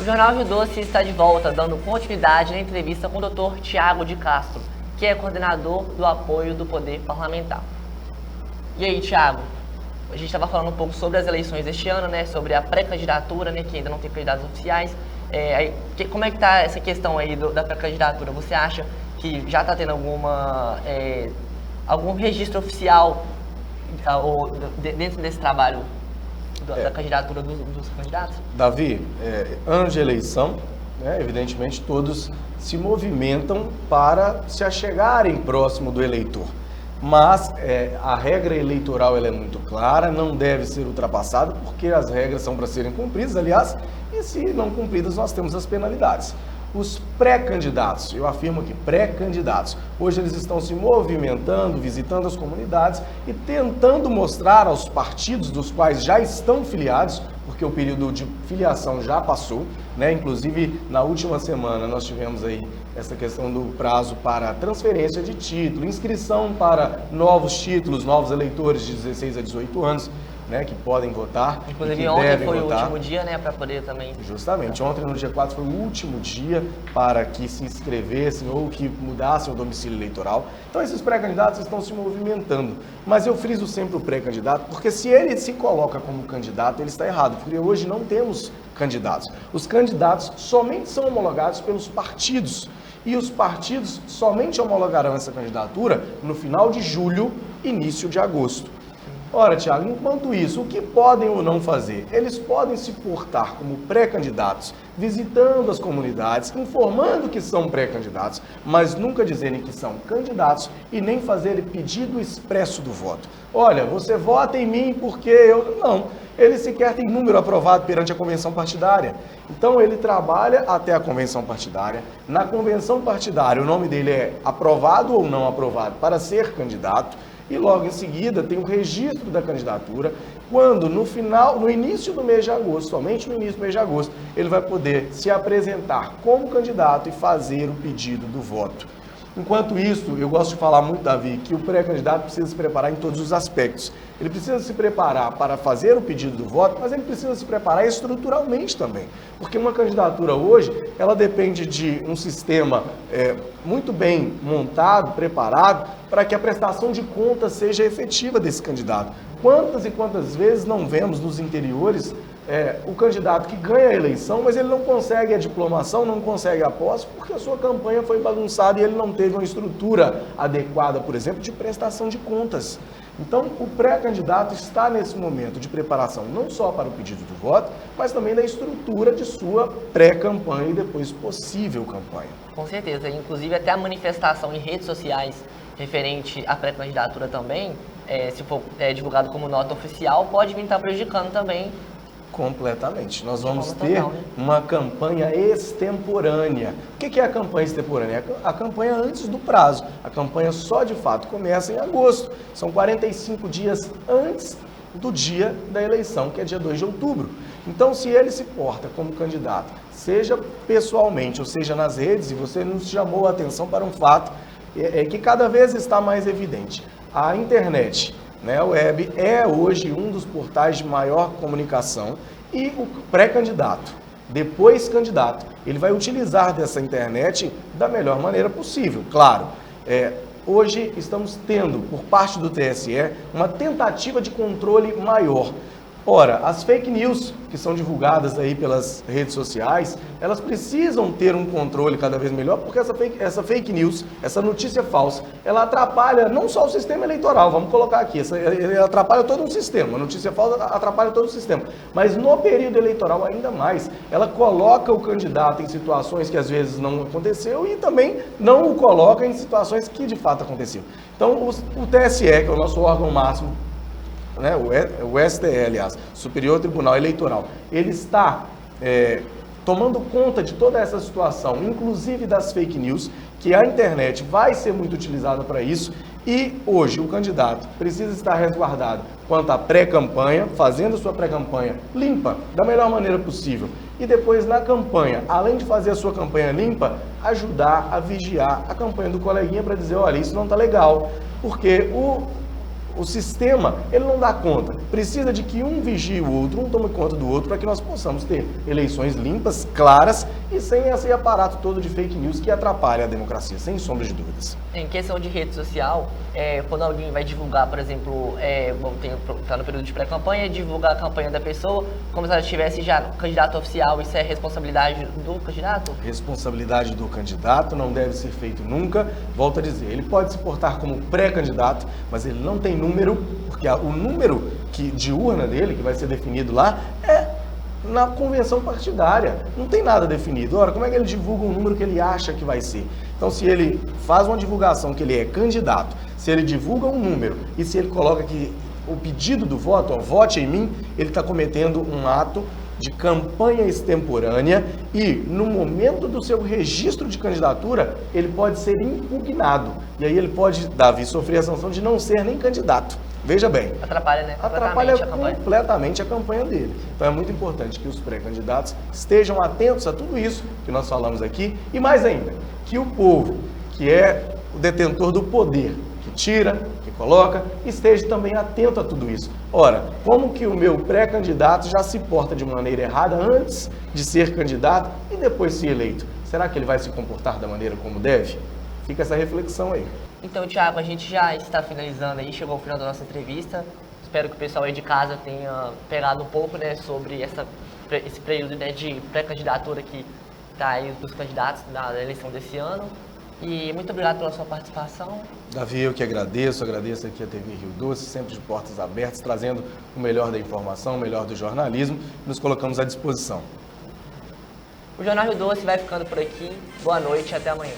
Jornal G12 está de volta, dando continuidade na entrevista com o Dr. Tiago de Castro, que é coordenador do apoio do Poder Parlamentar. E aí, Tiago, a gente estava falando um pouco sobre as eleições deste ano, né, sobre a pré-candidatura, né, que ainda não tem candidatos oficiais. Como é que está essa questão aí da pré-candidatura? Você acha que já está tendo algum registro oficial dentro desse trabalho da candidatura dos candidatos? Davi, ano de eleição, né, evidentemente todos se movimentam para se achegarem próximo do eleitor. Mas a regra eleitoral ela é muito clara, não deve ser ultrapassada, porque as regras são para serem cumpridas, aliás, e se não cumpridas nós temos as penalidades. Os pré-candidatos, eu afirmo aqui, pré-candidatos, hoje eles estão se movimentando, visitando as comunidades e tentando mostrar aos partidos dos quais já estão filiados, porque o período de filiação já passou, né? Inclusive, na última semana nós tivemos aí essa questão do prazo para transferência de título, inscrição para novos títulos, novos eleitores de 16 a 18 anos, né, que podem votar. Inclusive ontem foi o último dia, né, para poder também... Justamente, ontem no dia 4 foi o último dia para que se inscrevessem ou que mudassem o domicílio eleitoral. Então esses pré-candidatos estão se movimentando, mas eu friso sempre o pré-candidato, porque se ele se coloca como candidato, ele está errado, porque hoje não temos candidatos. Os candidatos somente são homologados pelos partidos, e os partidos somente homologarão essa candidatura no final de julho, início de agosto. Ora, Tiago, enquanto isso, o que podem ou não fazer? Eles podem se portar como pré-candidatos, visitando as comunidades, informando que são pré-candidatos, mas nunca dizerem que são candidatos e nem fazerem pedido expresso do voto. Olha, você vota em mim porque eu... Não, ele sequer tem número aprovado perante a convenção partidária. Então ele trabalha até a convenção partidária. Na convenção partidária, o nome dele é aprovado ou não aprovado para ser candidato. E logo em seguida tem o registro da candidatura, quando no início do mês de agosto, somente no início do mês de agosto, ele vai poder se apresentar como candidato e fazer o pedido do voto. Enquanto isso, eu gosto de falar muito, Davi, que o pré-candidato precisa se preparar em todos os aspectos. Ele precisa se preparar para fazer o pedido do voto, mas ele precisa se preparar estruturalmente também. Porque uma candidatura hoje, ela depende de um sistema muito bem montado, preparado, para que a prestação de contas seja efetiva desse candidato. Quantas e quantas vezes não vemos nos interiores o candidato que ganha a eleição, mas ele não consegue a diplomação, não consegue a posse, porque a sua campanha foi bagunçada e ele não teve uma estrutura adequada, por exemplo, de prestação de contas. Então, o pré-candidato está nesse momento de preparação não só para o pedido do voto, mas também da estrutura de sua pré-campanha e depois possível campanha. Com certeza, inclusive até a manifestação em redes sociais referente à pré-candidatura também, se for divulgado como nota oficial, pode vir estar prejudicando também. Completamente. Nós vamos ter uma campanha extemporânea. O que é a campanha extemporânea? A campanha antes do prazo. A campanha só de fato começa em agosto. São 45 dias antes do dia da eleição, que é dia 2 de outubro. Então, se ele se porta como candidato, seja pessoalmente ou seja nas redes, e você nos chamou a atenção para um fato que cada vez está mais evidente. A internet, né, a web é hoje um dos portais de maior comunicação e o pré-candidato, depois candidato, ele vai utilizar dessa internet da melhor maneira possível. Claro, hoje estamos tendo, por parte do TSE, uma tentativa de controle maior. Ora, as fake news que são divulgadas aí pelas redes sociais, elas precisam ter um controle cada vez melhor, porque essa fake news, essa notícia falsa, ela atrapalha não só o sistema eleitoral, vamos colocar aqui, ela atrapalha todo um sistema, a notícia falsa atrapalha todo o sistema, mas no período eleitoral ainda mais, ela coloca o candidato em situações que às vezes não aconteceu e também não o coloca em situações que de fato aconteceu. Então, o TSE, que é o nosso órgão máximo, né, o STE, aliás, Superior Tribunal Eleitoral, ele está tomando conta de toda essa situação, inclusive das fake news, que a internet vai ser muito utilizada para isso, e hoje o candidato precisa estar resguardado quanto à pré-campanha, fazendo sua pré-campanha limpa, da melhor maneira possível, e depois na campanha, além de fazer a sua campanha limpa, ajudar a vigiar a campanha do coleguinha para dizer, olha, isso não está legal, porque O sistema, ele não dá conta. Precisa de que um vigie o outro, um tome conta do outro, para que nós possamos ter eleições limpas, claras e sem esse aparato todo de fake news que atrapalha a democracia, sem sombra de dúvidas. Em questão de rede social, quando alguém vai divulgar, por exemplo, está no período de pré-campanha, divulgar a campanha da pessoa, como se ela estivesse já candidato oficial, isso é responsabilidade do candidato? Responsabilidade do candidato não deve ser feito nunca. Volto a dizer, ele pode se portar como pré-candidato, mas ele não tem número, porque o número de urna dele, que vai ser definido lá, é na convenção partidária. Não tem nada definido. Ora, como é que ele divulga um número que ele acha que vai ser? Então, se ele faz uma divulgação que ele é candidato, se ele divulga um número e se ele coloca que o pedido do voto, ó, vote em mim, ele está cometendo um ato de campanha extemporânea e, no momento do seu registro de candidatura, ele pode ser impugnado. E aí ele pode, Davi, sofrer a sanção de não ser nem candidato. Veja bem. Atrapalha, né? Atrapalha completamente a campanha dele. Então é muito importante que os pré-candidatos estejam atentos a tudo isso que nós falamos aqui e, mais ainda, que o povo, que é o detentor do poder, que tira, que coloca, esteja também atento a tudo isso. Ora, como que o meu pré-candidato já se porta de maneira errada antes de ser candidato e depois ser eleito? Será que ele vai se comportar da maneira como deve? Fica essa reflexão aí. Então, Thiago, a gente já está finalizando aí, chegou ao final da nossa entrevista. Espero que o pessoal aí de casa tenha pegado um pouco, né, sobre esse período, né, de pré-candidatura que está aí dos candidatos na eleição desse ano. E muito obrigado pela sua participação. Davi, eu que agradeço aqui a TV Rio Doce, sempre de portas abertas, trazendo o melhor da informação, o melhor do jornalismo, e nos colocamos à disposição. O Jornal Rio Doce vai ficando por aqui. Boa noite e até amanhã.